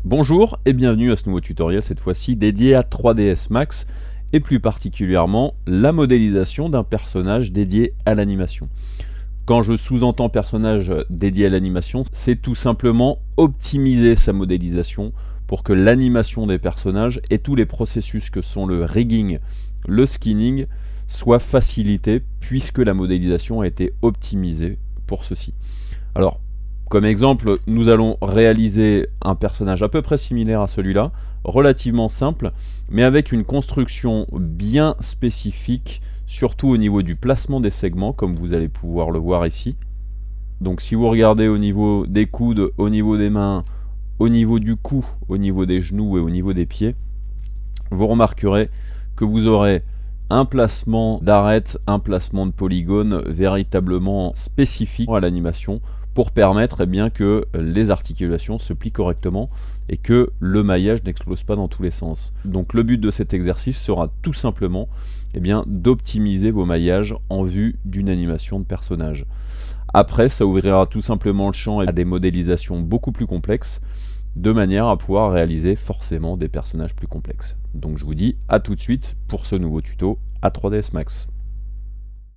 Bonjour et bienvenue à ce nouveau tutoriel, cette fois-ci dédié à 3ds Max et plus particulièrement la modélisation d'un personnage dédié à l'animation. Quand je sous-entends personnage dédié à l'animation, c'est tout simplement optimiser sa modélisation pour que l'animation des personnages et tous les processus que sont le rigging, le skinning soient facilités puisque la modélisation a été optimisée pour ceci. Alors, comme exemple, nous allons réaliser un personnage à peu près similaire à celui-là, relativement simple, mais avec une construction bien spécifique, surtout au niveau du placement des segments, comme vous allez pouvoir le voir ici. Donc si vous regardez au niveau des coudes, au niveau des mains, au niveau du cou, au niveau des genoux et au niveau des pieds, vous remarquerez que vous aurez un placement d'arête, un placement de polygone véritablement spécifique à l'animation, pour permettre bien que les articulations se plient correctement et que le maillage n'explose pas dans tous les sens. Donc le but de cet exercice sera tout simplement d'optimiser vos maillages en vue d'une animation de personnage. Après, ça ouvrira tout simplement le champ à des modélisations beaucoup plus complexes, de manière à pouvoir réaliser forcément des personnages plus complexes. Donc je vous dis à tout de suite pour ce nouveau tuto à 3ds Max.